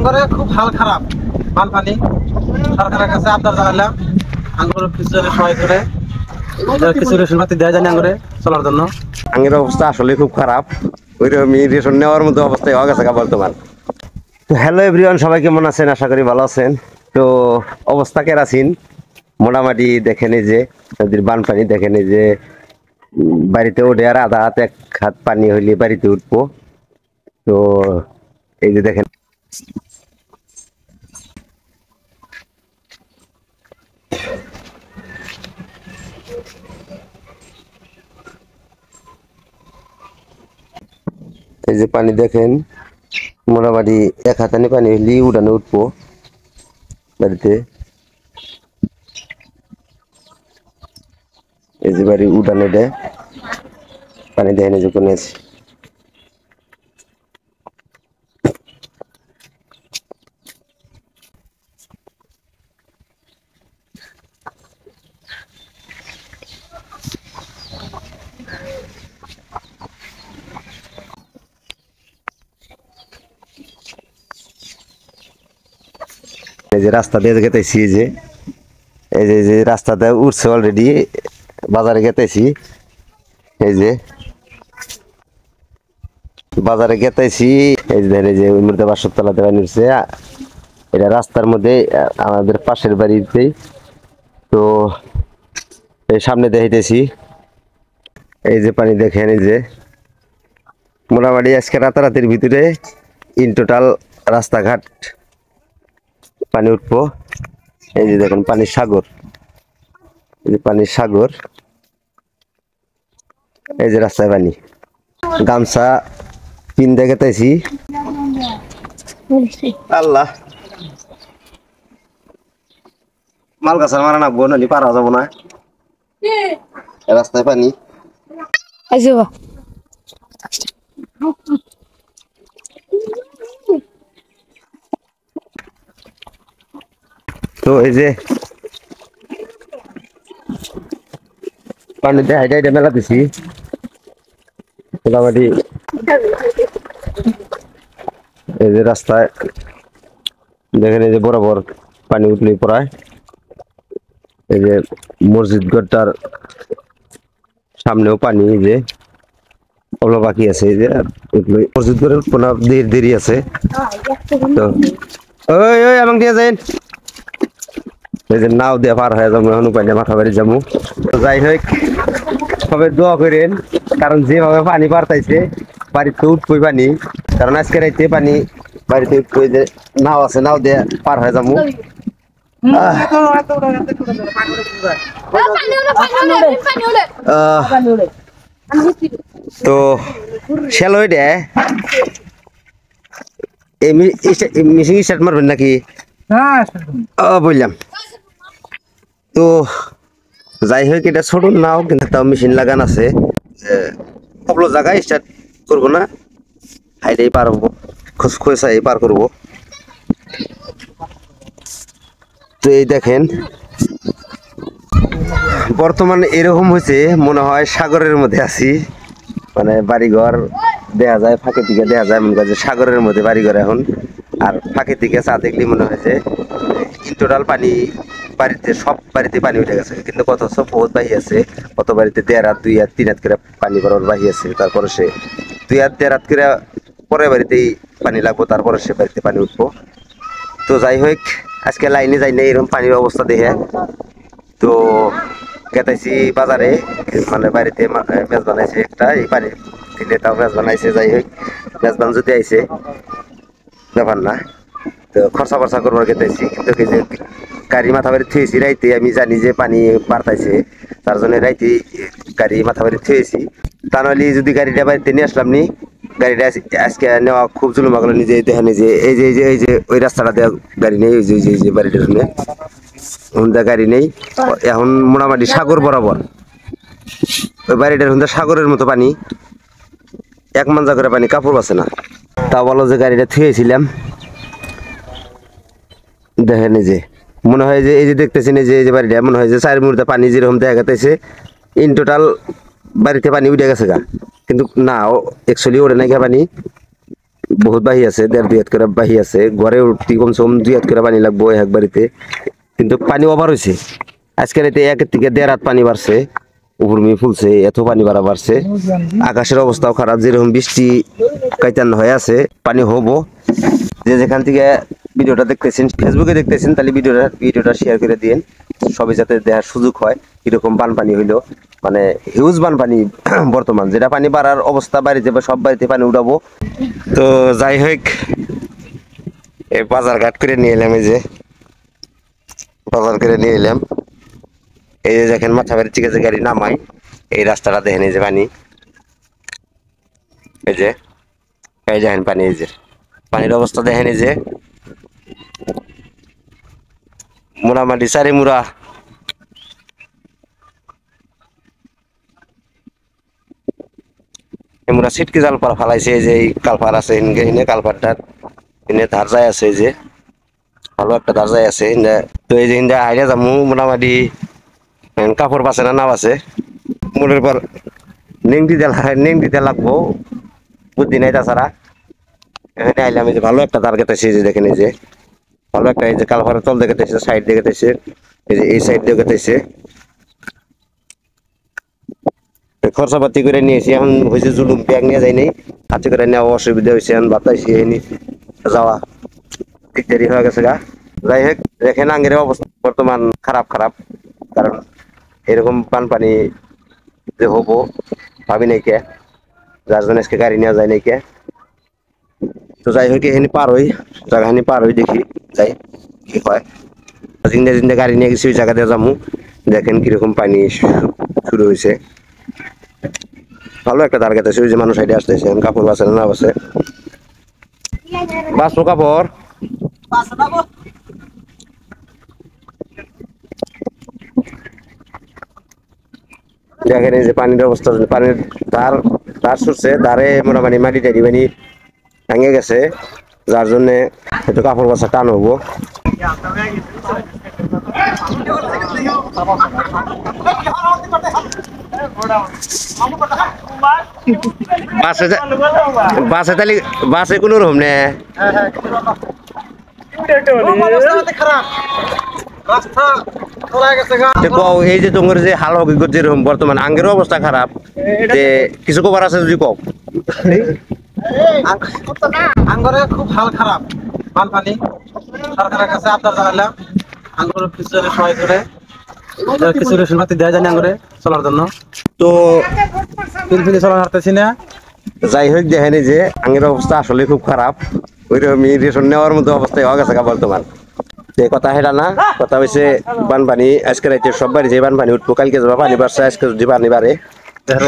আমগরে খুব হাল খারাপ পানি সরকারের কাছে আবদার জানালাম আঙ্গুর কিছু সহায় করে কিছু রেশন পাতি দেওয়া যায় আঙ্গুরে চলার জন্য। আঙ্গের অবস্থা আসলে খুব খারাপ, ওইরকমই রেশন নেওয়ার মতো অবস্থায় হয়ে গেছে বর্তমান। তো হ্যালো এভরিওয়ান, সবাই কেমন আছেন? আশা করি ভালো আছেন। তো অবস্থা কেরাসিন মোটামুটি দেখেন, এই যে নদীর বানপানি দেখেন, এই যে বাড়িতে ওঠে আর আধা হাত এক হাত পানি হইলে বাড়িতে উঠবো। তো এই যে দেখেন এই যে পানি দেখেন, মোটামুটি এক হাতানি পানি হইলে উঠানে উঠবো বাড়িতে। এই যে বাড়ি উঠানে দেয় পানি দেখেন, এই যে কোনে আছে। এই যে রাস্তা দিয়ে গেতেছি, এই যে রাস্তাতে উঠছে অলরেডি, বাজারে গেতেছি। এই যে বাজারে গেতেছি, এই যে দেখেন, এই যে ওই মধ্যে 500 তলা দেওয়া নিচ্ছে। এটা রাস্তার মধ্যে আমাদের পাশের বাড়িতেই। তো এই সামনে দেখাইতেছি, এই যে পানি দেখেন, এই যে মোটামুটি আজকে রাতারাতির ভিতরে ইন টোটাল রাস্তাঘাট পানি উঠবো। এই যে দেখুন পানির সাগর, এই যে পানির সাগর, এই যে রাস্তায় পানি। গামছা পিন দেখাতেছি। আল্লাহ, মাল গাছার মারা নাকবো, নালি পারা যাবো না, রাস্তায় পানি। তো এই যে পানিতে হাইটে হাইটে মেলা দিছি মোটামুটি। এই যে রাস্তায় দেখেন, এই যে বরাবর পানি উঠলেই পড়ায়। এই যে মসজিদ ঘরটার সামনেও পানি, এই যে ওগুলো বাকি আছে। এই যে মসজিদ ঘরের কোনো দেরি আছে। তো ওই ওই আমাকে দিয়ে যাই, এই যে নাও দিয়ে পার হয়ে যাবো, এখন উপায় মাথা বাড়ি যাবো। যাই হোক, সবাই দোয়া করেন, কারণ যেভাবে পানি বাড়তাইছে বাড়িতে উঠবই পানি। কারণ আজকে রাইতে পানি বাড়িতে উঠবই, যে নাও আছে, নাও দিয়ে পার হয়ে যাবো। তো শেল হয়ে দে, মিশিং স্টার্ট মারবেন নাকি? বললাম তো যাই হোক, এটা ছোট নাও, কিন্তু তাও মেশিন লাগান আছে। সবলো জায়গায় স্টার্ট করবো না, হাইটাই পার হবো, খোঁচাই পার করবো। তো এই দেখেন, বর্তমানে এরকম হয়েছে মনে হয় সাগরের মধ্যে আছি। মানে বাড়িঘর দেখা যায়, ফাঁকে দিকে দেখা যায় মনে হয় সাগরের মধ্যে বাড়িঘর এখন। আর ফাঁকে দিকে চা দেখলে মনে হয় যে টোটাল পানি, বাড়িতে সব বাড়িতে পানি উঠে গেছে। কিন্তু কত সব বহুত বাহি আছে, কত বাড়িতে 1.5 হাত 2 হাত 3 হাত করে পানি করার বাহি আছে। তারপরে সে 2 হাত 1.5 হাত করে পরে বাড়িতেই পানি লাগবো, তারপরে সে বাড়িতে পানি উঠবো। তো যাই হোক, আজকে লাইনে যাই না এরকম পানির অবস্থা দেখে। তো গেতাইছি বাজারে, মানে বাড়িতে মেজ বানাইছে একটা, এই পানি দিলে তাও মেজ বানাইছে। যাই হোক, মেজবান যদি আইছে ব্যাপার না, তো খরচা ফরচা করবার গেতাইছি। কিন্তু এই যে গাড়ি মাথা বাড়ি থুয়েছি রাইতে, আমি জানি যে পানি বাড়তাইছে, তার জন্য রাইতে গাড়ি মাথা বাড়ি থুয়েছি। তা নাহলে যদি গাড়িটা বাড়িতে নিয়ে আসলাম নি, গাড়িটা আজকে নেওয়া খুব জুলুম আগলো। নিজে দেখেন, এই যে এই যে এই যে ওই রাস্তাটা দেওয়া গাড়ি নেই, ওই যে এই যে বাড়িটার শুনে হুন্দা গাড়ি নেই। এখন মোটামুটি সাগর বরাবর ওই বাড়িটার হুন্দা সাগরের মতো পানি, 1 মাঞ্জা করে পানি, কাপড় বাসে না। তা বলো যে গাড়িটা থুয়েছিলাম, দেখেন এই যে মনে হয় যে এই যে দেখতেছেন, এই যে বাড়িটা মনে হয় যে 4 মুহূর্তে পানি যেরকম দেখা গেছে ইন টোটাল বাড়িতে পানি উঠে গেছে গা। কিন্তু না, ও অ্যাকচুয়ালি ওঠে নাই পানি, বহুত বাহি আছে, 1.5-2 হাত করে বাহি আছে, ঘরে উঠতে কমসে কম 2 হাত করে পানি লাগবো এক বাড়িতে। কিন্তু পানি ওভার হয়েছে আজকের এতে 1 থেকে 1.5 হাত পানি বাড়ছে, উপরমি ফুলছে, এত পানি বাড়া বাড়ছে। আকাশের অবস্থাও খারাপ, যেরকম বৃষ্টি কাইতান হয়ে আছে পানি হবো। যে যেখান থেকে ভিডিওটা দেখতেছেন, ফেসবুকে দেখতেছেন, তাহলে ভিডিওটা শেয়ার করে দিন, সবাই যাতে দেখার সুযোগ হয় কিরকম বানপানি হইলো। মানে হিউজ বানপানি বর্তমান, যেটা পানি বাড়ার অবস্থা, বাড়িতে বা সব বাড়িতে পানি উঠাবো। তো যাই হোক, এই বাজার ঘাট করে নিয়ে এলাম, এই যে বাজার করে নিয়ে এলাম। এই যে দেখেন মাথা বাড়ির থেকে যে গাড়ি নামাই, এই রাস্তাটা দেখেন, এই যে পানি, এই যে এই দেখেন পানি, এই যে পানির অবস্থা দেখেন, এই যে মোটামুটি 4 মুড়া। এমরা সিটকে জাল পার ফালাইছে, এই যে এই কালপার আছে এনে কালপারটার এনে ধার যায় আছে, এই যে ভালো একটা ধার যায় আছে। তো এই যে হিন্দা আইডিয়া যামু মোটামুটি কাপড় বাসে না নাও আছে মনের পর নেং দিতে লাগবো, বুদ্ধি নাই তাছাড়া। এখানে আইলাম, এই যে ভালো একটা ধার কেটেছে, এই যে দেখেন, এই যে ভালো একটা, এই যে কালপারের তল দিয়ে কেটেছে, সাইড দিয়ে কেটেছে, এই যে এই সাইড দিয়ে কেটেছে। খরচাপাতি করে নিয়েছি, এখন হয়েছে জুলুম, ব্যাগ নিয়ে যায়নি, হাতে করে নেওয়া অসুবিধা হয়েছে, এখন বাতাইছি যাওয়া ঠিক দেরি হয়ে গেছে গা। যাই হোক, দেখেন আঙ্গের অবস্থা বর্তমান খারাপ, কারণ এরকম বানপানি যে হবো ভাবি নাই কে, যার জন্য আজকে গাড়ি নেওয়া যায় নাই কে। তো যাই হোক, এখানে পার হই, জায়গাখানি পার হই, দেখি যাই কি হয়। জিন্দা জিন্দা গাড়ি নিয়ে গেছি, ওই জায়গা দিয়ে যাবো। দেখেন কিরকম পানি শুরু হয়েছে, ভালো একটা ধার গেছে, ওই যে মানুষ সাইডে আসতেছে, কাপড় বাসে না বাসে, বাসো কাপড়। দেখেন এই যে পানির অবস্থা, পানির ধার ছুটছে, ধারে মোটামুটি মাটি টাটি মানে ভেঙে গেছে, যার জন্যে হয়তো কাপড় বাসা টান হবো। বাসে কোনো রকম নে এই যে তোমার যে হাল হকিগত যেরকম বর্তমান আঙ্গের অবস্থা খারাপ, যে কিছু খবর আছে যদি কও। আঙ্গরে খুব হাল খারাপ, বানপানি। সরকারের কাছে আবদার জানালাম আঙ্গুর কিছু সহায় করে, কিছু রেশন পাতি দেওয়া যায় আঙ্গুরে চলার জন্য। তো পিলপিলি চলার হারতেছি না। যাই হোক, দেখেন এই যে আঙ্গের অবস্থা আসলে খুব খারাপ, ওইরকমই রেশন নেওয়ার মতো অবস্থায় হয়ে গেছে বর্তমান। যে কথা হেরা না, কথা হয়েছে বানপানি আজকে রাইতে সব বাড়িতে বানপানি উঠবো, কালকে যাবা পানি বাড়ছে, আজকে যদি পানি বাড়ে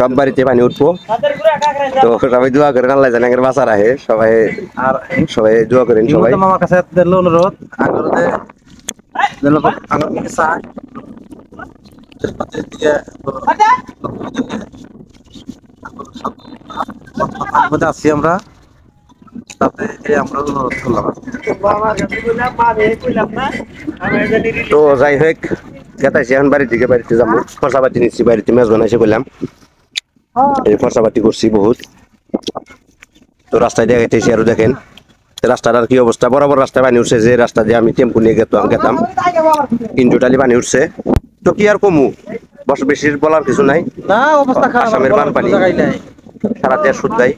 সব বাড়িতে পানি উঠবো। তো সবাই দোয়া করেন, আল্লাহ জানে আগের বাঁচার আহে, সবাই দোয়া করেন। সবাই আমার কাছে অনুরোধ, আঙ্গুরে আছি আমরা, তাতে আমরা অনুরোধ করলাম। তো যাই হোক, গেতাইছি এখন বাড়িতে যাবো, খরচাপাতি নিচ্ছি, বাড়িতে মেজ বানাইছে বললাম, এই খরচাপাতি করছি বহুত। তো রাস্তায় দিয়ে গেতেছি, আরো দেখেন রাস্তাটার কি অবস্থা, বরাবর রাস্তায় পানি উঠছে, যে রাস্তা দিয়ে আমি টেম্পু নিয়ে গেতাম টোটালি পানি উঠছে। তো কি আর কমু, বেশি বলার কিছু নাই, আসামের বানপানি সারা দেশ শুদ্ধাই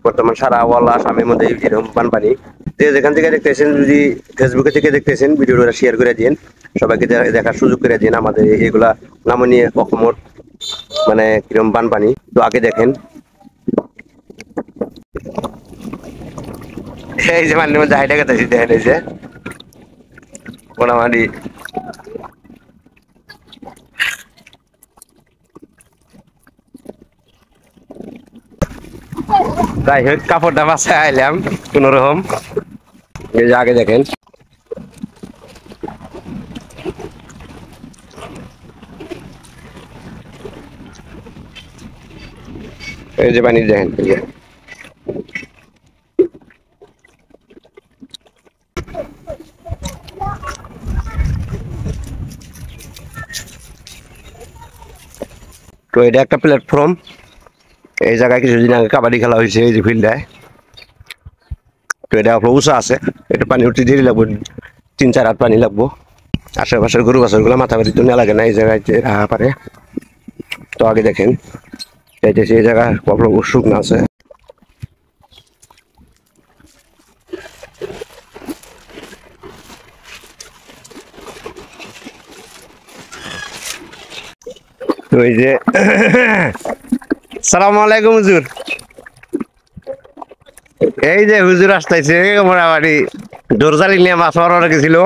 বর্তমান, সারা ওয়াল আসামের মধ্যে এরকম বানপানি। যে যেখান থেকে দেখতেছেন, যদি ফেসবুকে থেকে দেখতেছেন, ভিডিওটা শেয়ার করে দিন, সবাইকে দেখার সুযোগ করে দিন আমাদের এগুলা নামনীয় অসমত মানে কিরকম বানপানি। তো আগে দেখেন, এই যে পানির মধ্যে হাইটা গেতেছি, দেখেন এই যে মোটামুটি যাই হোক, কাপড়টা বাসায় আইলাম কোন রকম। এই যে আগে দেখেন, এই যে পানি দেখেন, তো এটা একটা প্ল্যাটফর্ম, এই জায়গায় কিছুদিন আগে কাবাডি খেলা হয়েছে, এই যে ফিল্ডায় তো এটা আপনার উঁচা আছে, এটা পানি উঠতে দেরি লাগবে, 3-4 হাত পানি লাগবো। আশেপাশের গরু বাছরগুলো মাথা বাড়ি তো নেওয়া লাগে না, এই জায়গায় রাখা পারে। তো আগে দেখেন যাইতেছি, এই জায়গা আপনার শুকনো আছে। তো এই যে সালাম আলাইকুম হুজুর, এই যে হুজুর আসতেছে মোটামুটি দরজালি নিয়ে মাছ মারার গেছিল।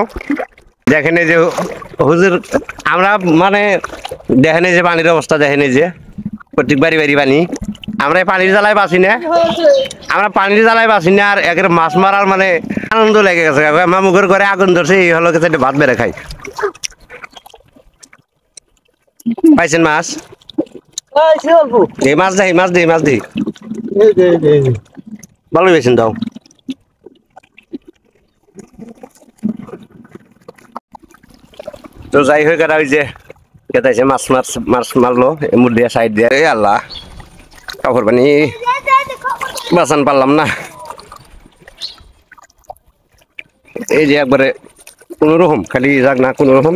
দেখেন এই যে হুজুর, আমরা মানে দেখেন এই যে পানির অবস্থা, দেখেন এই যে প্রত্যেক বাড়ি বাড়ি পানি। আমরা পানির জ্বালায় বাঁচি না, আমরা পানির জ্বালায় বাঁচি না, আর একের মাছ মারার মানে আনন্দ লেগে গেছে। আমার মুখের করে আগুন ধরছে, এই হলো গেছে ভাত বেড়ে খাই। পাইছেন মাছ? এই মাছ দেই, মাছ দেই, মাছ দেই, ভালো পেয়েছেন দাও। তো যাই হোক, আর ওই যে কেটাইছে মাছ মাছ মাছ মারলো এমুর দিয়ে সাইড দিয়ে। এই আল্লাহ, কাপড় পানি বাঁচান পারলাম না। এই যে একবারে কোনো রকম খালি যাক না, কোনো রকম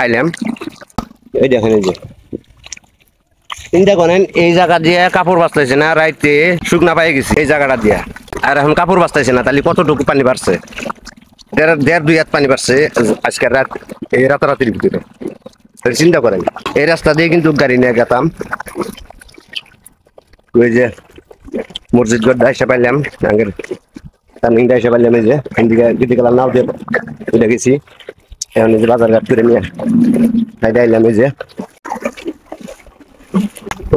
আইলাম। এই দেখেন এই যে চিন্তা করেন, এই জায়গা দিয়ে কাপড় বাঁচতেছে না, রাইতে শুকনা পাই গেছে এই জায়গাটা দিয়ে, আর এখন কাপড় বাঁচতেছে না। তাহলে কতটুকু পানি বাড়ছে? 1.5-2 হাত পানি বাড়ছে আজকের রাত, এই রাতারাতির ভিতরে। চিন্তা করেন, এই রাস্তা দিয়ে কিন্তু গাড়ি নিয়ে গেতাম। ওই যে মসজিদ গড় এসে পাইলাম, আগের টার্নিংটা এসে পাইলাম। এই যে এদিকে দিতে গেলাম, নাও দিয়ে উঠে গেছি। এখন এই যে বাজার ঘাট করে নিয়ে সাইডে আইলাম। এই যে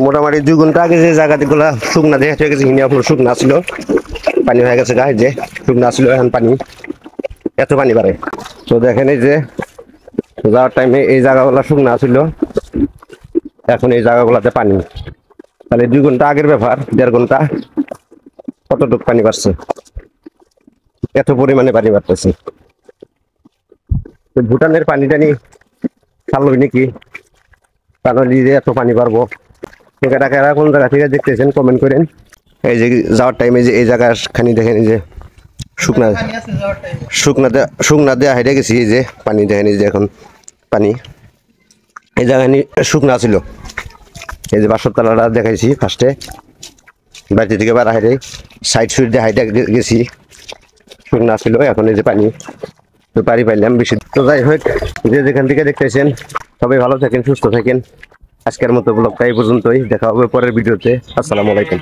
মোটামুটি 2 ঘন্টা আগে যে জায়গাগুলা শুকনা দেখে হয়ে গেছে, হিনে আপনার শুকনা ছিল, পানি হয়ে গেছে গায়ে, যে শুকনা ছিল এখন পানি, এত পানি বাড়ে। তো দেখেন এই যে যাওয়ার টাইমে এই জায়গাগুলো শুকনা ছিল, এখন এই জায়গাগুলোতে পানি। তাহলে 2 ঘন্টা আগের ব্যাপার, 1.5 ঘন্টা কতটুকু পানি বাড়ছে, এত পরিমাণে পানি বাড়তেছে। ভুটানের পানি টানি খালো নাকি, কারণ এত পানি বাড়বো? টাকা কোন জায়গা থেকে দেখতেছেন কমেন্ট করেন। এই যে যাওয়ার টাইমে যে এই জায়গা খানি দেখেন, এই যে শুকনা শুকনা দেওয়া হেঁটে গেছি। এই যে পানি দেখেন, এই যে এখন পানি এই জায়গা শুকনা ছিল। এই যে 500 তলাটা দেখাইছি ফার্স্টে, বাড়ি থেকে বাড়া হেঁটে সাইড সুইড দিয়ে হাইটে গেছি, শুকনা ছিল। এখন এই যে পানি, তো পানি পাইলাম বেশি। তো যাই হোক, যে যেখান থেকে দেখতেছেন সবাই ভালো থাকেন, সুস্থ থাকেন। আজকের মতো ব্লগটা এই পর্যন্তই, দেখা হবে পরের ভিডিওতে। আসসালামু আলাইকুম।